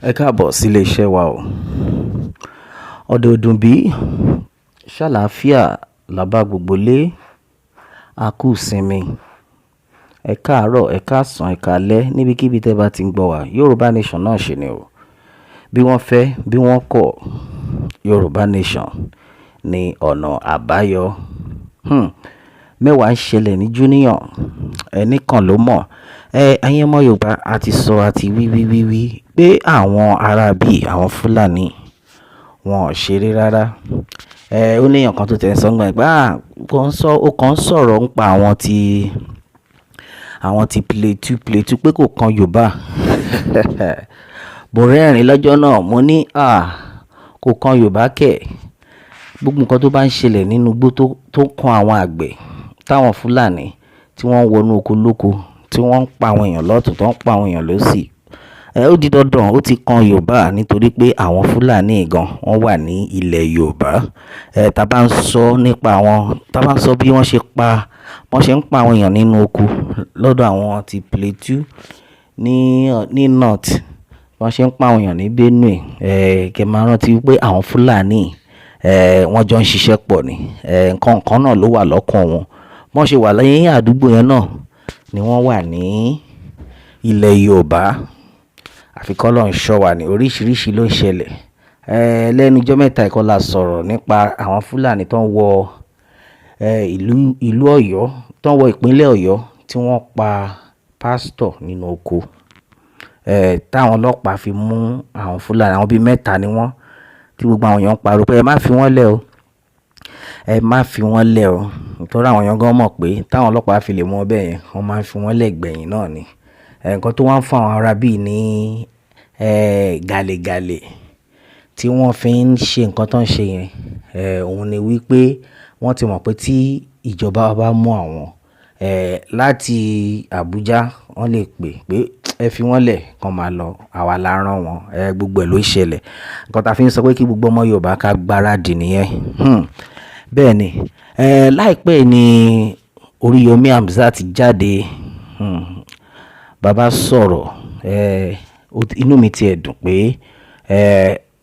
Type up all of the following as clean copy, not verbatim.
Ẹ káàbọ̀ sí ilé iṣẹ́ wa o. Ọ̀dẹ̀ ọdún bí ṣàlàáfíà làbá gbogbo lé a kú sinmi. Ẹ káàárọ̀, ẹ káàsán, ẹ káalẹ́ níbikíbi tẹ́ bá ti ń gbọ́ wa. Yorùbá Nation náà ṣe ni o. Bí wọ́n fẹ́, bí wọ́n kọ̀, Yorùbá Nation ni ọ̀nà àbáyọ. Mẹ́wàá ń ṣẹlẹ̀ ní Junior. Ẹnìkan ló mọ̀. Ẹ̀yin ọmọ Yorùbá a ti sọ àti wí pé àwọn ará bí àwọn Fulani wọn ò ṣeré rárá. Ó ní èèyàn kan tó tẹ̀ ń sọ gbọ́n ó kàn ń sọ̀rọ̀ nípa àwọn ti Plateau pé kò kan Yorùbá. Mo rẹ́rìn lọ́jọ́ náà mo ní kò kan Yorùbá kẹ̀. Gbogbo nǹkan tó bá ń ṣẹlẹ̀ nínú igbó tó kan àwọn àgbẹ̀ táwọn Fulani tí wọ́n ń wọnú oko lóko tí wọ́n ń pa àwọn èèyàn lọ́tùn tó ń pa àwọn èèyàn lósì. Ó di dandan ó ti kan Yorùbá nítorí pé àwọn Fulani gan wọ́n wà ní ilẹ̀ Yorùbá. Tá bá ń sọ nípa tá bá ń sọ bí wọ́n ṣe ń pa àwọn èèyàn nínú oko lọ́dọ̀ àwọn ti Plateau ní North, wọ́n ṣe ń pa àwọn èèyàn ní Benue. Kẹ́ máa rántí pé àwọn Fulani wọ́n jọ ń ṣiṣẹ́ pọ̀ ni. Nǹkan kan náà ló wà lọ́kàn wọn. Wọ́n ṣe wà lẹ́yìn àdúgbò yẹn náà ni wọ́n wà ní ilẹ̀ Yorùbá. Àfi k'Ọlọ́run ṣọ́ wa ní oríṣiríṣi ló ń ṣẹlẹ̀. Lẹ́nu ọjọ́ mẹ́ta ìkọ́ la sọ̀rọ̀ nípa àwọn Fulani tó ń wọ ìlú Ọ̀yọ́, tó ń wọ ìpínlẹ̀ Ọ̀yọ́ tí wọ́n pa pásítọ̀ nínú oko. Táwọn ọlọ́pàá fi mú àwọn Fulani, àwọn bíi mẹ́ta ni wọ́n, tí gbogbo àwọn èèyàn ń pariwo pé ẹ má fi wọ́n lẹ̀ o. Ẹ má fi wọ́n lẹ̀ o. Nítorí àwọn èèyàn gan mọ̀ pé táwọn ọlọ́pàá fi lè mú ọbẹ̀ yẹn, wọ́n máa ń fi wọ́n lẹ̀ gbẹ̀yìn náà ni. Nǹkan tó wá ń fún àwọn ará bíi ní gàlégàlé tí wọ́n fi ń ṣe nǹkan tó ń ṣe yẹn, òun ni wípé wọ́n ti mọ̀ pé tí ìjọba bá mú àwọn láti Abuja, wọ́n lè pé ẹ fi wọ́n lẹ̀ kàn máa lọ, àwa la rán wọn. Gbogbo ẹ̀ ló ṣẹlẹ̀. Nǹkan tá fi ń sọ pé kí gbogbo ọmọ Yorùbá ká gbáradì nìyẹn. Bẹ́ẹ̀ ni láìpẹ́ ni Oriiyomi Hamzat jáde. Bàbá sọ̀rọ̀. Inú mi ti ẹ̀ dùn pé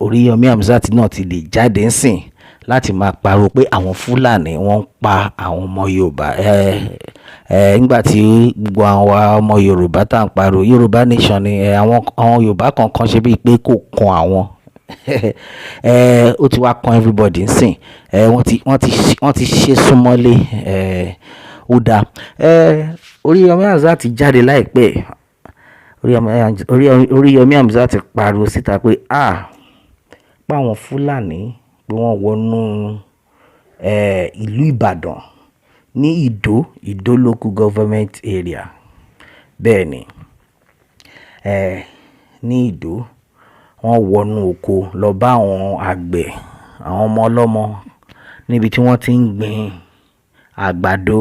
Oriiyomi Hamzat náà ti lè jáde ńsìn láti máa pariwo pé àwọn Fulani wọ́n ń pa àwọn ọmọ Yorùbá. Nígbà tí gbogbo àwọn ọmọ Yorùbá tá ń pariwo Yorùbá Nation ni àwọn Yorùbá kankan ṣe bíi pé kò kan àwọn. Ó ti wá kan everybody ńsìn. Wọ́n ti ṣe súnmọ́lé. Ó dáa. Oriiyomi Hamzat jáde láìpẹ́. Oriiyomi Hamzat pariwo síta pé pé àwọn Fulani pé wọ́n wọnú ìlú Ìbàdàn ní Ìdó local government area. Bẹ́ẹ̀ ni ní Ìdó wọ́n wọnú oko lọ bá àwọn àgbẹ̀, àwọn ọmọ ọlọ́mọ níbi tí wọ́n ti ń gbin àgbàdo.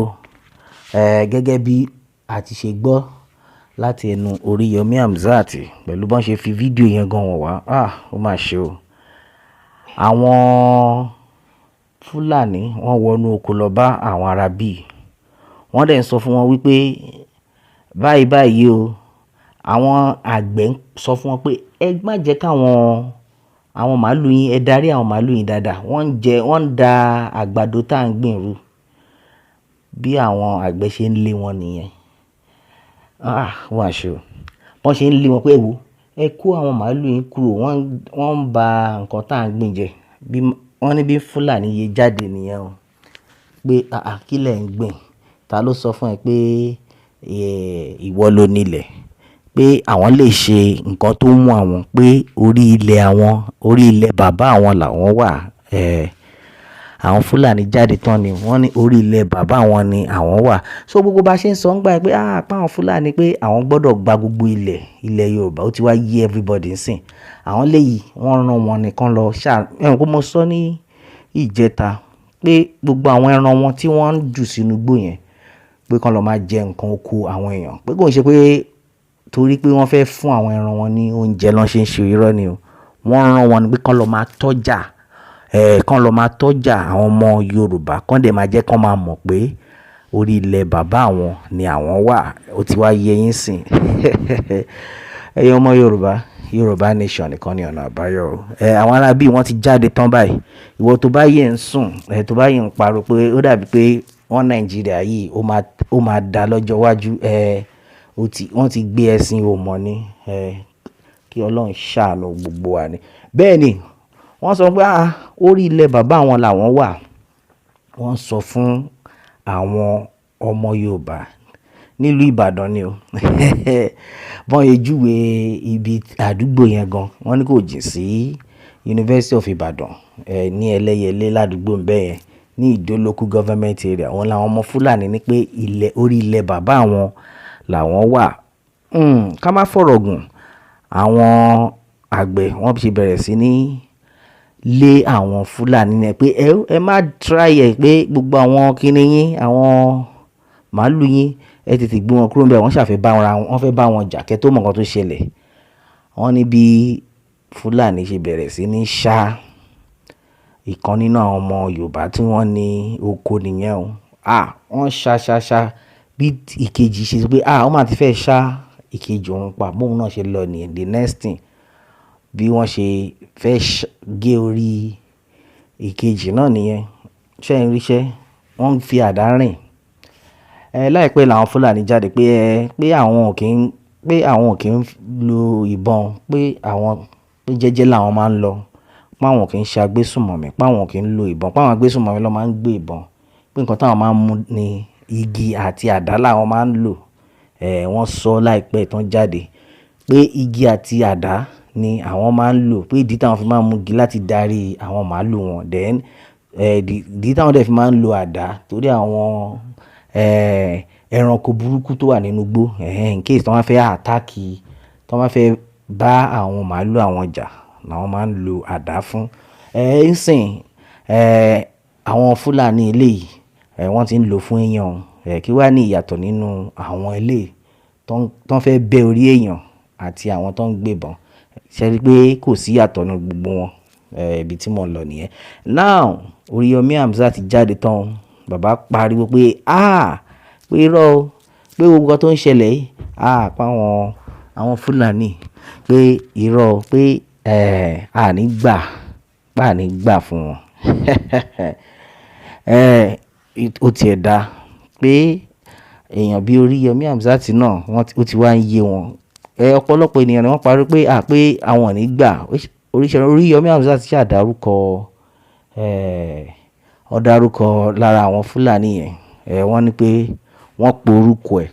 Gẹ́gẹ́ bí a ti ṣe gbọ́ láti ẹnu Oriiyomi Hamzat pẹ̀lú bọ́n ṣe fi fídíò yẹn gan wọ́n wá. Ó mà ṣe o. Àwọn Fulani wọ́n wọnú oko lọ bá àwọn ará bí. Wọ́n dẹ̀ ń sọ fún wọn wípé báyìí o. Àwọn àgbẹ̀ ń sọ fún wọn pé ẹ má jẹ́ káwọn màálù yín, ẹ darí àwọn màálù yín dáadáa. Wọ́n ń da àgbàdo tá à ń gbìn rú. Bí àwọn àgbẹ̀ ṣe ń lé wọn nìyẹn. Wọ́n àṣẹ o. Wọ́n ṣe ń lé wọn pé ẹ kó àwọn màálù yín kúrò, wọ́n ń ba nǹkan tá à ń gbìn jẹ́. Wọ́n ní bí Fulani yé jáde nìyẹn o. Pé kí lẹ̀ ń gbìn? Ta ló sọ fún ẹ pé ìwọ ló nílẹ̀? Pé àwọn lè ṣe nǹkan tó mú àwọn, pé orí ilẹ̀ bàbá àwọn làwọn wà. Àwọn Fulani jáde tán ni wọ́n ní orí ilẹ̀ bàbá wọn ni àwọn wà. So gbogbo bá ṣe ń sọ ń gbà pé pa àwọn Fulani pé àwọn gbọ́dọ̀ gba gbogbo ilẹ̀ Yorùbá, ó ti wá yé everybody ńsìn. Àwọn léyìí wọ́n rán wọn nìkan lọ ẹ̀wọ̀n kó mo sọ ní ìjẹta pé gbogbo àwọn ẹran wọn tí wọ́n ń jù sínú igbó yẹn pé kán lọ máa jẹ nǹkan oko àwọn èèyàn. Pé kò ń ṣe pé torí pé wọ́n fẹ́ fún àwọn ẹran wọn ní oúnjẹ lọ́n ṣe ń ṣe irọ́ ni o. Wọ́n rán wọn ní pé kán lọ máa tọ́jà. Kán lọ máa tọ́jà àwọn ọmọ Yorùbá, kán dẹ̀ máa jẹ́ kán máa mọ̀ pé orí ilẹ̀ bàbá àwọn ni àwọn wà. Ó ti wá yé yín sìn. Ẹ̀yin ọmọ Yorùbá Yorùbá nation nìkan ni ọ̀nà àbáyọ. Àwọn ará bí wọ́n ti jáde tán báyìí. Ìwọ tó bá yẹ ń sùn, tó bá yẹ ń parọ́ pé ó dàbí pé wọ́n Nàìjíríà yìí ó máa da lọ́jọ́ iwájú. Wọ́n ti gbé ẹ̀sìn òmọ̀ ni. Kí Ọlọ́run ṣàánú gbogbo wa ni. Bẹ́ẹ̀ ni wọ́n sọ pé orí ilẹ̀ bàbá wọn làwọn wà. Wọ́n sọ fún àwọn ọmọ Yorùbá nílùú Ìbàdàn ni o. Bọ́n yẹ júwe ibi àdúgbò yẹn gan. Wọ́n ní kò jìn sí University of Ibadan ní Ẹlẹ́yẹlé ládùúgbò ńbẹ̀ yẹn ní Ìdó local government area. Wọ́n làwọn ọmọ Fúlàní ní pé orí ilẹ̀ bàbá wọn làwọn wà. Ká má fọ̀rọ̀ gùn, àwọn àgbẹ̀ wọ́n ṣe bẹ̀rẹ̀ sí ní lé àwọn Fúlàní ní pé ẹ má try ẹ̀ pé gbogbo àwọn kíní yín, àwọn màálù yín, ẹ tètè gbé wọn kúrò ńbẹ̀. Wọ́n fẹ́ bá wọn jà kẹ́ tó mọ̀ nǹkan tó ṣẹlẹ̀. Wọ́n ní bí Fúlàní ṣe bẹ̀rẹ̀ sí ní ṣá ìkan nínú àwọn ọmọ Yorùbá tí wọ́n ní oko nìyẹn o. Wọ́n ṣá bí ìkejì ṣe sọ pé wọ́n máa ti fẹ́ ṣá ìkejì òun pa. Bóun náà ṣe lọ nìyẹn. The next thing bí wọ́n ṣe fẹ́ gé orí ìkejì náà nìyẹn. Ṣé ń ríṣẹ́? Wọ́n fi àdá rìn. Láìpẹ́ làwọn Fúlàní jáde pé àwọn ò kí ń lo ìbọn, pé jẹ́jẹ́ làwọn máa ń lọ, pé àwọn ò kí ń ṣe agbésùnmọ̀mí, pé àwọn ò kí ń lo ìbọn, pé àwọn agbésùnmọ̀mí ló máa ń gbé ìbọn, pé nǹkan táwọn máa ń mú ni igi àti àdá làwọn máa ń lò. Wọ́n sọ láìpẹ́ tán jáde pé igi àti àdá ni àwọn máa ń lò, pé ìdí táwọn fi máa ń mú igi láti darí àwọn màálù wọn. Then ìdí táwọn dẹ̀ fi máa ń lo àdá torí àwọn ẹranko burúkú tó wà nínú igbó. In case tí wọ́n fẹ́ àtáàkì, tí wọ́n fẹ́ bá àwọn màálù àwọn jà làwọn máa ń lo àdá fún. Nsìn àwọn Fúlàní eléyìí wọ́n ti ń lò fún èèyàn. Kí wá ní ìyàtọ̀ nínú àwọn eléyìí tó ń fẹ́ bẹ́ orí èèyàn àti àwọn tó ń gbébọn? Ṣé rí pé kò sí ìyàtọ̀ nínú gbogbo wọn? Ibi tí mò ń lọ nìyẹn. Now Oriiyomi Hamzat ti jáde tán. Bàbá pariwo pé pé irọ́ o, pé gbogbo nǹkan tó ń ṣẹlẹ̀ yìí pa àwọn Fúlàní, pé irọ́ o, pé àní gbà fún wọn. Ó tiẹ̀ dá pé èèyàn bí Oriiyomi Hamzat náà ó ti wá ń yé wọn. Ọ̀pọ̀lọpọ̀ ènìyàn ni wọ́n parí pé àwọn ò ní gbà. Oriiyomi Hamzat ṣàdárúkọ lára àwọn Fúlàní yẹn. Wọ́n ní pé wọ́n pe orúkọ ẹ̀.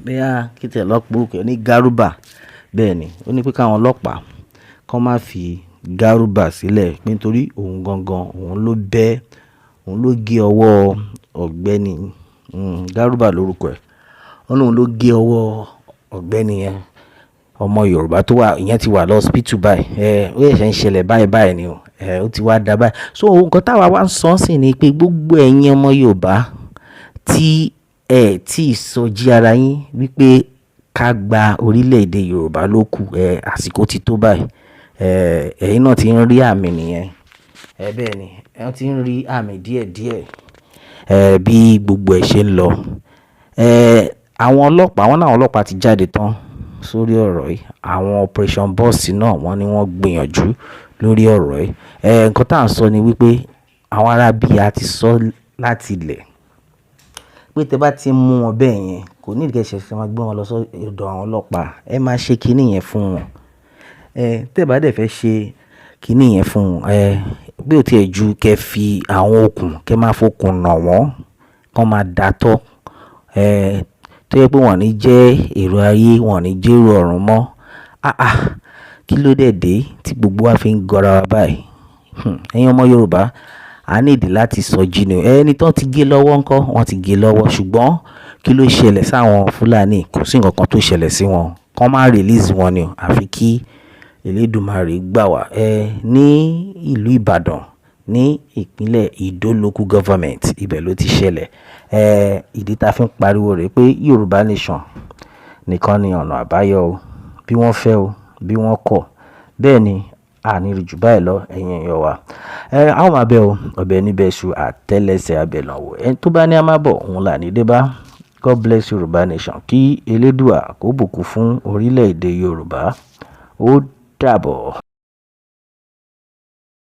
Bóyá kí tẹ̀ lọ́ pe orúkọ ẹ̀ ní Garuba. Bẹ́ẹ̀ ni ó ní pé káwọn ọlọ́pàá kọ́ má fi Garuba sílẹ̀ nítorí òun gangan òun ló gé ọwọ́ ọ̀gbẹ́ni Garuba lórúkọ ẹ̀. Òun ló gé ọwọ́ ọ̀gbẹ́ni yẹn. Ọmọ Yorùbá tó wà ìyẹn ti wà lọ hospital báyìí. Ó yẹ ń ṣẹlẹ̀ báyìí ni o. Ó ti wá dá báyìí. So nǹkan táwa wá ń sọ sí ni pé gbogbo ẹ̀yin ọmọ Yorùbá tí ìsọjí ara yín wípé ká gba orílẹ̀-èdè Yorùbá ló kù, àsìkò ti tó báyìí. Ẹ̀yin náà ti ń rí àmì nìyẹn. Bẹ́ẹ̀ ni wọ́n ti ń rí àmì díẹ̀díẹ̀ bí gbogbo ẹ̀ ṣe ń lọ. Àwọn ọlọ́pàá ti jáde tán sórí ọ̀rọ̀ yìí. Àwọn operation boss náà wọ́n ní wọ́n gbìyànjú lórí ọ̀rọ̀ yìí. Nǹkan tá à ń sọ ni wípé àwọn ará bí a ti sọ láti ilẹ̀ pé tẹ́ bá ti mú wọn bẹ́ẹ̀ yẹn kò ní ìdíkẹ́ ṣe máa gbé wọn lọ sọ́dọ̀ àwọn ọlọ́pàá. Ẹ máa ṣe kíní yẹn fún wọn. Tẹ́ bá dẹ̀ fẹ́ ṣe kíní yẹn fún wọn, bí ó tiẹ̀ ju kẹ́ fi àwọn okùn kẹ́ máa fokùn nà wọ́n kán máa dàtọ́. Tó yẹ pé wọ́n ní jẹ́ èrò ayé, wọ́n ní jẹ́ èrò ọ̀run mọ́. Kí ló dé tí gbogbo wa fi ń gọra wa báyìí? Ẹ̀yin ọmọ Yorùbá a ní ìdí láti sọjí ni. Ẹni tó ti gé lọ́wọ́ ńkọ́? Wọ́n ti gé lọ́wọ́. Ṣùgbọ́n kí ló ṣẹlẹ̀ sáwọn Fúlàní? Kò sí nǹkan kan tó ṣẹlẹ̀ sí wọn. Kán má release wọn ni o. Àfi kí Elédùmarè gbà wá. Ní ìlú Ìbàdàn ní ìpínlẹ̀ Ìdó local government ibẹ̀ ló ti ṣẹlẹ̀. Ìdí tá a fi ń pariwo rẹ̀ pé Yorùbá nation nìkan ni ọ̀nà àbáyọ o. Bí wọ́n fẹ́ o, bí wọ́n kọ̀. Bẹ́ẹ̀ ni àní rí jù báyìí lọ ẹ̀yin èèyàn wa. Àwọn máa bẹ̀ o, ọbẹ̀ níbẹ̀ ṣu àtẹ́lẹsẹ̀ abẹ̀lànwò. Ẹni tó bá ní a máa bọ̀ òun là ní dé bá. God bless Yorùbá nation. Kí Elédùà kó bùkún fún orílẹ̀-èdè Yorùbá. ó dàbọ̀.